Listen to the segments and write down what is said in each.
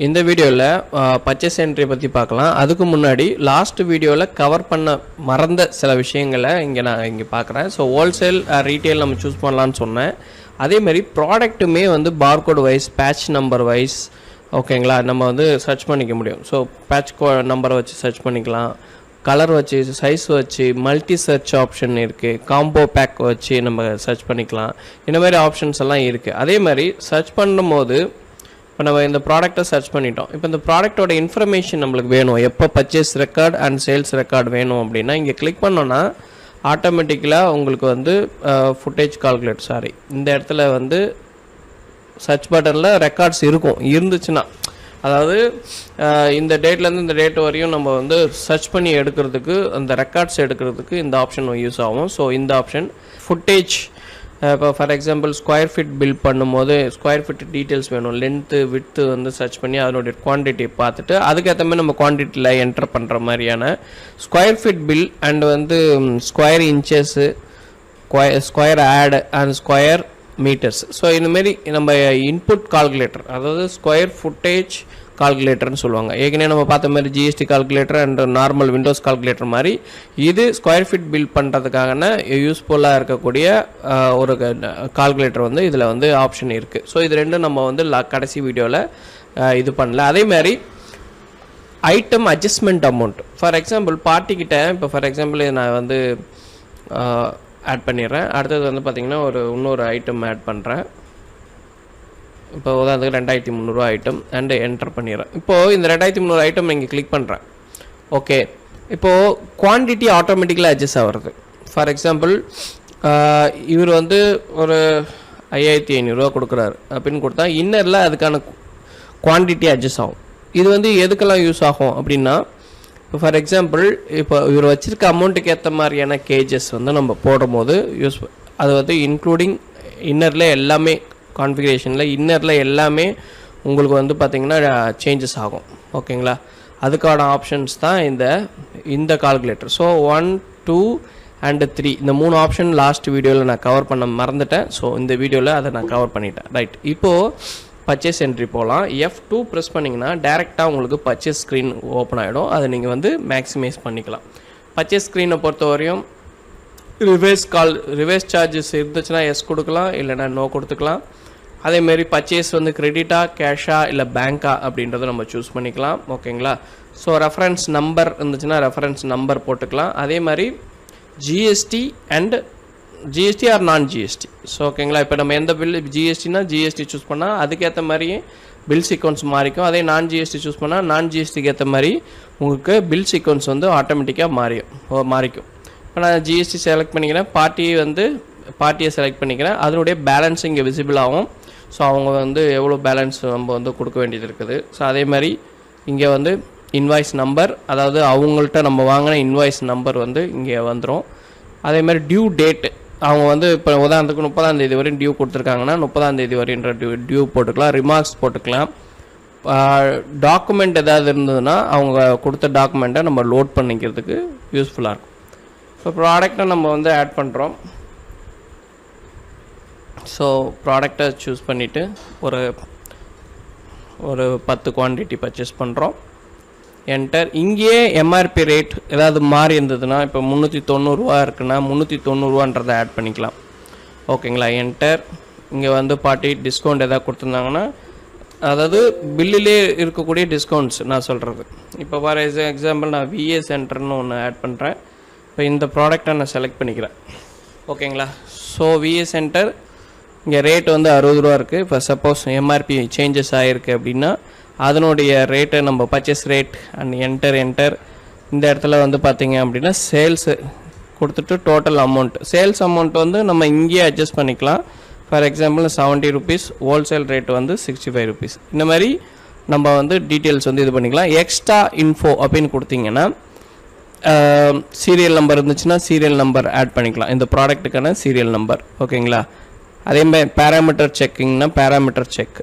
இந்த வீடியோவில் purchase entry பற்றி பார்க்கலாம். அதுக்கு முன்னாடி லாஸ்ட் வீடியோவில் கவர் பண்ண மறந்த சில விஷயங்களை நான் இங்கே பார்க்குறேன். ஸோ ஹோல்சேல் ரீட்டெயில் நம்ம சூஸ் பண்ணலான்னு சொன்னேன். அதேமாதிரி ப்ராடக்ட்டுமே வந்து barcode wise, batch number wise, ஓகேங்களா, நம்ம வந்து சர்ச் பண்ணிக்க முடியும். ஸோ பேட்ச் நம்பரை வச்சு சர்ச் பண்ணிக்கலாம், கலர் வச்சு, சைஸ் வச்சு, மல்டி சர்ச் ஆப்ஷன் இருக்குது, காம்போ பேக் வச்சு நம்ம சர்ச் பண்ணிக்கலாம். இந்த மாதிரி ஆப்ஷன்ஸ் எல்லாம் இருக்குது. அதே மாதிரி சர்ச் பண்ணும்போது இப்போ நம்ம இந்த ப்ராடக்ட்டை சர்ச் பண்ணிட்டோம். இப்போ இந்த ப்ராடக்ட்டோட இன்ஃபர்மேஷன் நம்மளுக்கு வேணும், எப்போ purchase record and sales record வேணும் அப்படின்னா இங்கே கிளிக் பண்ணோன்னா ஆட்டோமேட்டிக்கலாக உங்களுக்கு வந்து ஃபுட்டேஜ் கால்குலேட் இந்த இடத்துல வந்து சர்ச் பட்டனில் ரெக்கார்ட்ஸ் இருந்துச்சுன்னா, அதாவது இந்த டேட்லேருந்து இந்த டேட் வரையும் நம்ம வந்து சர்ச் பண்ணி எடுக்கிறதுக்கு, அந்த ரெக்கார்ட்ஸ் எடுக்கிறதுக்கு இந்த ஆப்ஷன் யூஸ் ஆகும். ஸோ இந்த ஆப்ஷன் ஃபுட்டேஜ், இப்போ for example square feet bill பண்ணும்போது ஸ்கொயர் ஃபீட் டீட்டெயில்ஸ் வேணும், லென்த்து விட்த்து வந்து சர்ச் பண்ணி அதனுடைய குவான்டிட்டி பார்த்துட்டு அதுக்கேற்ற மாதிரி நம்ம குவான்டிட்டியில் என்டர் பண்ணுற மாதிரியான ஸ்கொயர் ஃபீட் பில் அண்ட் வந்து square inches, square yard and square metres. So இந்தமாரி நம்ம இன்புட் கால்குலேட்டர், அதாவது ஸ்கொயர் ஃபுட்டேஜ் கால்குலேட்டர்னு சொல்லுவாங்க. ஏற்கனவே நம்ம பார்த்த மாதிரி GST calculator and normal Windows calculator மாதிரி இது ஸ்கொயர் ஃபீட் பில் பண்ணுறதுக்கான யூஸ்ஃபுல்லாக இருக்கக்கூடிய ஒரு கால்குலேட்டர் வந்து இதில் வந்து ஆப்ஷன் இருக்குது. ஸோ இது ரெண்டும் நம்ம வந்து கடைசி வீடியோவில் இது பண்ணல. அதே மாதிரி item adjustment amount, for example பார்ட்டிக்கிட்ட, இப்போ ஃபார் எக்ஸாம்பிள் நான் வந்து ஆட் பண்ணிடுறேன். அடுத்தது வந்து பார்த்திங்கன்னா இன்னொரு ஐட்டம் ஆட் பண்ணுறேன். இப்போ உதாரணத்துக்கு 2300 ஐட்டம் அண்டு என்டர் பண்ணிடுறேன். இப்போது இந்த 2300 ஐட்டம் இங்கே கிளிக் பண்ணுறேன். ஓகே, இப்போது குவான்டிட்டி ஆட்டோமேட்டிக்கலாக அட்ஜஸ்ட் ஆகிறது. ஃபார் எக்ஸாம்பிள் இவர் வந்து ஒரு 5500 கொடுக்குறாரு அப்படின்னு கொடுத்தா இன்னரில் அதுக்கான குவான்டிட்டி அட்ஜஸ்ட் ஆகும். இது வந்து எதுக்கெல்லாம் யூஸ் ஆகும் அப்படின்னா, இப்போ ஃபார் எக்ஸாம்பிள் இப்போ இவர் வச்சுருக்க அமௌண்ட்டுக்கு ஏற்ற மாதிரியான கேஜஸ் வந்து நம்ம போடும் போது அது வந்து இன்க்ளூடிங் இன்னரில் எல்லாமே, கான்ஃபிகரேஷனில் இன்னரில் எல்லாமே உங்களுக்கு வந்து பார்த்திங்கன்னா சேஞ்சஸ் ஆகும். ஓகேங்களா, அதுக்கான ஆப்ஷன்ஸ் தான் இந்த கால்குலேட்டர். ஸோ 1, 2 அண்டு 3 இந்த 3 ஆப்ஷன் லாஸ்ட் வீடியோவில் நான் கவர் பண்ண மறந்துட்டேன். ஸோ இந்த வீடியோவில் அதை நான் கவர் பண்ணிட்டேன். ரைட், இப்போது பர்ச்சேஸ் என்ட்ரி போகலாம். F2 ப்ரெஸ் பண்ணிங்கன்னா டேரெக்டாக உங்களுக்கு பர்ச்சேஸ் ஸ்க்ரீன் ஓப்பன் ஆகிடும். அதை நீங்கள் வந்து மேக்ஸிமைஸ் பண்ணிக்கலாம். பர்ச்சேஸ் ஸ்க்ரீனை பொறுத்த வரையும் ரிவர்ஸ் சார்ஜஸ் இருந்துச்சுன்னா எஸ் கொடுக்கலாம், இல்லைனா நோ கொடுத்துக்கலாம். அதேமாரி பர்ச்சேஸ் வந்து கிரெடிட்டா, கேஷா, இல்லை பேங்க்கா அப்படின்றத நம்ம சூஸ் பண்ணிக்கலாம். ஓகேங்களா, ஸோ ரெஃபரன்ஸ் நம்பர் இருந்துச்சுன்னா ரெஃபரன்ஸ் நம்பர் போட்டுக்கலாம். அதே மாதிரி ஜிஎஸ்டி அண்ட் ஜிஎஸ்டி ஆர் நான் ஜிஎஸ்டி. ஸோ ஓகேங்களா, இப்போ நம்ம எந்த பில் ஜிஎஸ்டினா ஜிஎஸ்டி சூஸ் பண்ணால் அதுக்கேற்ற மாதிரியே பில் சீக்வன்ஸ் மாறிக்கும். அதே நான் ஜிஎஸ்டி சூஸ் பண்ணால் நான் ஜிஎஸ்டிக்கு ஏற்ற மாதிரி உங்களுக்கு பில் சீக்வன்ஸ் வந்து ஆட்டோமேட்டிக்காக மாறிக்கும். இப்போ நான் ஜிஎஸ்டி செலக்ட் பண்ணிக்கிறேன், பார்ட்டியை செலக்ட் பண்ணிக்கிறேன். அதனுடைய பேலன்ஸ் இங்கே விசிபிள் ஆகும். ஸோ அவங்க வந்து எவ்வளோ பேலன்ஸ் நம்ம வந்து கொடுக்க வேண்டியது இருக்குது. ஸோ அதே மாதிரி இங்கே வந்து இன்வாய்ஸ் நம்பர், அதாவது அவங்கள்ட்ட நம்ம வாங்கின இன்வாய்ஸ் நம்பர் வந்து இங்கே வந்துடும். அதே மாதிரி டியூ டேட்டு, அவங்க வந்து இப்போ உதாரணத்துக்கு 30ஆம் தேதி வரையும் டியூ கொடுத்துருக்காங்கன்னா 30ஆம் தேதி வரைன்ற டியூ போட்டுக்கலாம். ரிமார்க்ஸ் போட்டுக்கலாம். டாக்குமெண்ட் ஏதாவது இருந்ததுன்னா அவங்க கொடுத்த டாக்குமெண்ட்டை நம்ம லோட் பண்ணிக்கிறதுக்கு யூஸ்ஃபுல்லாக இருக்கும். இப்போ ப்ராடக்டை நம்ம வந்து ஆட் பண்ணுறோம். ஸோ ப்ராடக்டை சூஸ் பண்ணிவிட்டு ஒரு 10 குவான்டிட்டி பர்ச்சேஸ் பண்ணுறோம். என்டர். இங்கேயே எம்ஆர்பி ரேட் ஏதாவது மாறி இருந்ததுன்னா, இப்போ 390 இருக்குன்னா 390 ஆட் பண்ணிக்கலாம். ஓகேங்களா, என்டர். இங்கே வந்து பார்ட்டி டிஸ்கவுண்ட் எதாவது கொடுத்துருந்தாங்கன்னா, அதாவது பில்லிலே இருக்கக்கூடிய டிஸ்கவுண்ட்ஸ் நான் சொல்கிறது. இப்போ ஃபார் எக்ஸாம்பிள் நான் விஏ சென்டர்னு ஒன்று ஆட் பண்ணுறேன். இப்போ இந்த ப்ராடக்டை நான் செலக்ட் பண்ணிக்கிறேன். ஓகேங்களா, ஸோ விஏ சென்டர் இங்கே ரேட் வந்து 60 ரூபா இருக்குது. இப்போ சப்போஸ் எம்ஆர்பி சேஞ்சஸ் ஆகிருக்கு அப்படின்னா அதனுடைய ரேட்டை நம்ம பர்ச்சேஸ் ரேட் அண்ட் என்டர். இந்த இடத்துல வந்து பார்த்திங்க அப்படின்னா சேல்ஸு கொடுத்துட்டு டோட்டல் அமௌண்ட், சேல்ஸ் அமௌண்ட் வந்து நம்ம இங்கேயே அட்ஜஸ்ட் பண்ணிக்கலாம். For example 70 rupees, wholesale rate வந்து 65 ரூபீஸ். இந்த மாதிரி நம்ம வந்து டீட்டெயில்ஸ் வந்து இது பண்ணிக்கலாம். எக்ஸ்ட்ரா இன்ஃபோ அப்படின்னு கொடுத்திங்கன்னா சீரியல் நம்பர் இருந்துச்சுன்னா சீரியல் நம்பர் ஆட் பண்ணிக்கலாம், இந்த ப்ராடக்ட்டுக்கான சீரியல் நம்பர். ஓகேங்களா, அதே மாதிரி பேராமீட்டர் செக்கிங்னா பேராமீட்டர் செக்.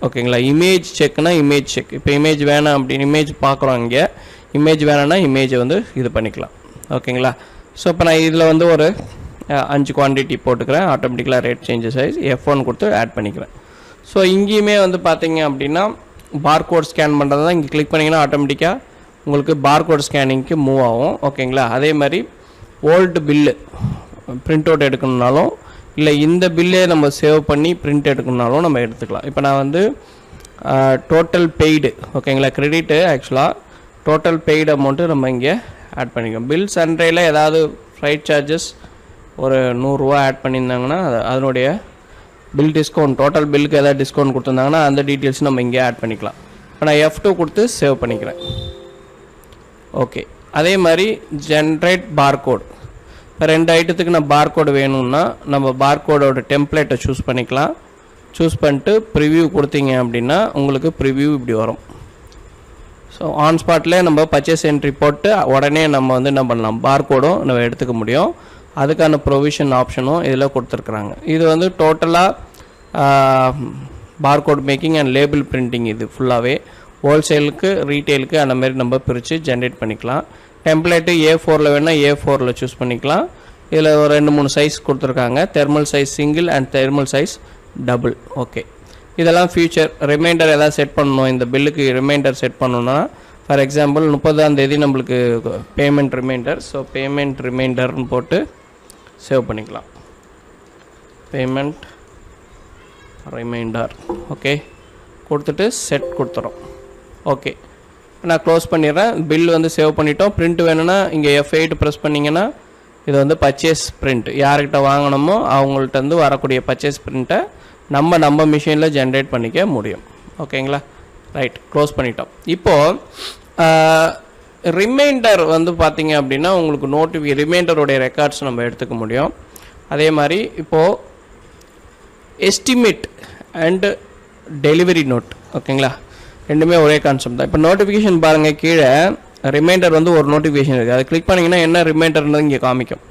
ஓகேங்களா, இமேஜ் செக்னா இமேஜ் செக். இப்போ இமேஜ் வேணாம் அப்படின்னு இமேஜ் பார்க்குறோம், இங்கே இமேஜ் வேணான்னா இமேஜை வந்து இது பண்ணிக்கலாம். ஓகேங்களா, ஸோ இப்போ நான் இதில் வந்து ஒரு 5 குவான்டிட்டி போட்டுக்கிறேன். ஆட்டோமேட்டிக்கலாக ரேட் சேஞ்சஸ் ஆகி F1 கொடுத்து ஆட் பண்ணிக்கிறேன். ஸோ இங்கேயுமே வந்து பார்த்திங்க அப்படின்னா பார்கோட் ஸ்கேன் பண்ணுறது தான். இங்கே கிளிக் பண்ணிங்கன்னா ஆட்டோமேட்டிக்காக உங்களுக்கு பார்கோட் ஸ்கேனிங்க்கு மூவ் ஆகும். ஓகேங்களா? அதே மாதிரி ஓல்டு பில்லு பிரிண்ட் அவுட் எடுக்கணுன்னாலும் இல்லை இந்த பில்லே நம்ம சேவ் பண்ணி பிரிண்ட் எடுக்கணுன்னாலும் நம்ம எடுத்துக்கலாம். இப்போ நான் வந்து டோட்டல் பெய்டு, ஓகேங்களா, கிரெடிட்டு ஆக்சுவலாக டோட்டல் பெய்டு அமௌண்ட்டு நம்ம இங்கே ஆட் பண்ணிக்கோம். பில் சன்ட்ரேயில் ஏதாவது ஃப்ரைட் சார்ஜஸ் ஒரு 100 ரூபா ஆட் பண்ணியிருந்தாங்கன்னா அதனுடைய பில் டிஸ்கவுண்ட், டோட்டல் பில்லுக்கு ஏதாவது டிஸ்கவுண்ட் கொடுத்துருந்தாங்கன்னா அந்த டீட்டெயில்ஸ் நம்ம இங்கே ஆட் பண்ணிக்கலாம். இப்போ நான் F2 கொடுத்து சேவ் பண்ணிக்கிறேன். ஓகே, அதே மாதிரி ஜென்ரேட் பார்கோட். இப்போ 2 ஐட்டத்துக்கு நான் பார்கோடு வேணும்னா நம்ம பார்கோடோட டெம்ப்ளேட்டை சூஸ் பண்ணிக்கலாம். சூஸ் பண்ணிட்டு ப்ரிவ்யூ கொடுத்தீங்க அப்படின்னா உங்களுக்கு ப்ரிவ்யூ இப்படி வரும். ஸோ ஆன் ஸ்பாட்லேயே நம்ம பர்ச்சேஸ் என்ட்ரி போட்டு உடனே நம்ம வந்து என்ன பண்ணலாம், பார்கோடும் நம்ம எடுத்துக்க முடியும். அதுக்கான ப்ரொவிஷன் ஆப்ஷனும் இதில் கொடுத்துருக்குறாங்க. இது வந்து டோட்டலாக barcode making and label printing. இது ஃபுல்லாகவே ஹோல்சேலுக்கு ரீட்டெயிலுக்கு அந்த மாதிரி நம்ம பிரித்து ஜென்ரேட் பண்ணிக்கலாம். டெம்ப்ளேட்டு A4 வேணால் A4 சூஸ் பண்ணிக்கலாம். இதில் ஒரு 2-3 சைஸ் கொடுத்துருக்காங்க. Thermal size single and thermal size double. Okay, இதெல்லாம் ஃபியூச்சர் ரிமைண்டர் எதாவது செட் பண்ணணும். இந்த பில்லுக்கு ரிமைண்டர் செட் பண்ணணும்னா ஃபார் எக்ஸாம்பிள் 30ஆம் தேதி நம்மளுக்கு பேமெண்ட் ரிமைண்டர். ஸோ பேமெண்ட் ரிமைண்டர்னு போட்டு சேவ் பண்ணிக்கலாம். பேமெண்ட் ரிமைண்டர் ஓகே கொடுத்துட்டு செட் கொடுத்துறோம். ஓகே, நான் க்ளோஸ் பண்ணிடுறேன். பில் வந்து சேவ் பண்ணிட்டோம். பிரிண்ட் வேணும்னா இங்கே F8 ப்ரெஸ் பண்ணிங்கன்னா இது வந்து பர்ச்சேஸ் பிரிண்ட். யார்கிட்ட வாங்கணுமோ அவங்கள்ட்ட வந்து வரக்கூடிய பர்ச்சேஸ் பிரிண்ட்டை நம்ம மிஷினில் ஜென்ரேட் பண்ணிக்க முடியும். ஓகேங்களா? ரைட், க்ளோஸ் பண்ணிட்டோம். இப்போது ரிமைண்டர் வந்து பார்த்திங்க அப்படின்னா உங்களுக்கு ரிமைண்டருடைய ரெக்கார்ட்ஸ் நம்ம எடுத்துக்க முடியும். அதே மாதிரி இப்போது எஸ்டிமேட் அண்டு டெலிவரி நோட், ஓகேங்களா, ரெண்டுமே ஒரே கான்செப்ட் தான். இப்போ நோட்டிஃபிகேஷன் பாருங்கள், கீழே ரிமைண்டர் வந்து ஒரு நோட்டிஃபிகேஷன் இருக்குது. அதை கிளிக் பண்ணிங்கன்னா என்ன ரிமைண்டர்னு இங்கே காமிக்கும்.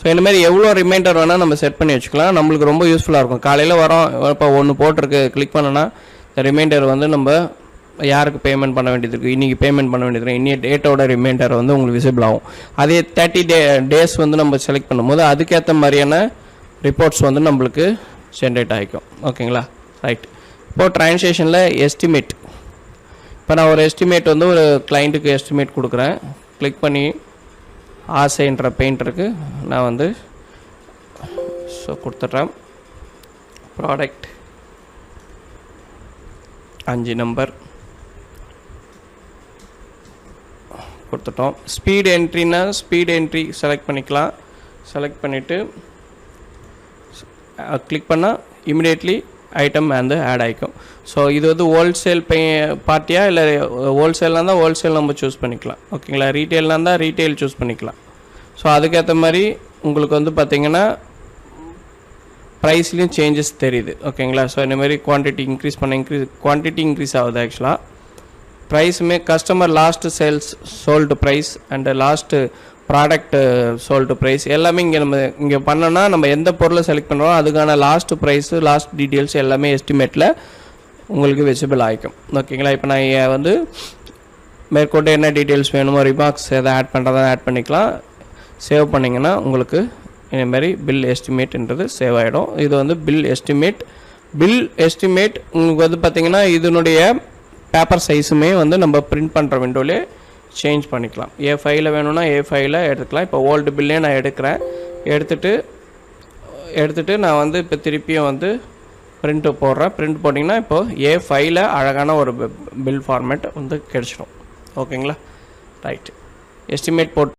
ஸோ இந்தமாதிரி எவ்வளோ ரிமைண்டர் வேணால் நம்ம செட் பண்ணி வச்சுக்கலாம். நம்மளுக்கு ரொம்ப யூஸ்ஃபுல்லாக இருக்கும். காலையில் வரோம், இப்போ ஒன்று போட்டிருக்கு, கிளிக் பண்ணோன்னா இந்த ரிமைண்டர் வந்து நம்ம யாருக்கு பேமெண்ட் பண்ண வேண்டியது இருக்குது, இன்றைக்கி பேமெண்ட் பண்ண வேண்டியது இருக்குது, இன்னைய டேட்டோட ரிமைண்டர் வந்து உங்களுக்கு விசிபிள் ஆகும். அதே 30 டேஸ் வந்து நம்ம செலக்ட் பண்ணும்போது அதுக்கேற்ற மாதிரியான ரிப்போர்ட்ஸ் வந்து நம்மளுக்கு ஜென்ரேட் ஆகிக்கும். ஓகேங்களா? ரைட், இப்போது ட்ரான்சாக்ஷனில் எஸ்டிமேட். இப்போ நான் ஒரு எஸ்டிமேட் வந்து ஒரு கிளைண்ட்டுக்கு எஸ்டிமேட் கொடுக்குறேன். கிளிக் பண்ணி ஆசைன்ற பெயிண்டருக்கு நான் வந்து ஸோ கொடுத்துட்றேன். ப்ராடக்ட் 5 நம்பர் கொடுத்துட்டோம். ஸ்பீட் என்ட்ரினா ஸ்பீட் என்ட்ரி செலக்ட் பண்ணிக்கலாம். செலக்ட் பண்ணிவிட்டு கிளிக் பண்ணால் இமிடியேட்லி ஐட்டம் வந்து ஆட் ஆகிக்கும். ஸோ இது வந்து ஹோல்சேல் பார்ட்டியாக இல்லை ஹோல்சேலாக இருந்தால் ஹோல்சேல் நம்ம சூஸ் பண்ணிக்கலாம். ஓகேங்களா? ரீட்டெயிலாக இருந்தால் ரீட்டெயில் சூஸ் பண்ணிக்கலாம். ஸோ அதுக்கேற்ற மாதிரி உங்களுக்கு வந்து பார்த்திங்கன்னா ப்ரைஸ்லேயும் சேஞ்சஸ் தெரியுது. ஓகேங்களா? ஸோ இந்தமாதிரி குவான்டிட்டி இன்க்ரீஸ் பண்ண குவான்டிட்டி இன்க்ரீஸ் ஆகுது. ஆக்சுவலாக ப்ரைஸுமே customer last sales sold price and last product sold price எல்லாமே இங்கே பண்ணோன்னா நம்ம எந்த பொருளை செலக்ட் பண்ணுறோம் அதுக்கான லாஸ்ட்டு ப்ரைஸு லாஸ்ட் டீட்டெயில்ஸ் எல்லாமே எஸ்டிமேட்டில் உங்களுக்கு விசிபிள் ஆகிக்கும். ஓகேங்களா? இப்போ நான் வந்து மேற்கொண்டு என்ன டீட்டெயில்ஸ் வேணுமோ ரிமார்க்ஸ் எதை ஆட் பண்ணுறதா ஆட் பண்ணிக்கலாம். சேவ் பண்ணிங்கன்னா உங்களுக்கு இதேமாதிரி பில் எஸ்டிமேட்ன்றது சேவ் ஆகிடும். இது வந்து பில் எஸ்டிமேட் உங்களுக்கு வந்து பார்த்திங்கன்னா இதனுடைய பேப்பர் சைஸுமே வந்து நம்ம பிரிண்ட் பண்ணுற விண்டோலே சேஞ்ச் பண்ணிக்கலாம். A5 வேணும்னா A5 எடுத்துக்கலாம். இப்போ ஓல்டு பில்லே நான் எடுக்கிறேன். எடுத்துகிட்டு நான் வந்து இப்போ திருப்பியும் வந்து பிரிண்ட்டு போடுறேன். பிரிண்ட் போட்டிங்கன்னா இப்போது A5 அழகான ஒரு பில் ஃபார்மேட் வந்து கிடச்சிடும். ஓகேங்களா? ரைட், எஸ்டிமேட் போட்டு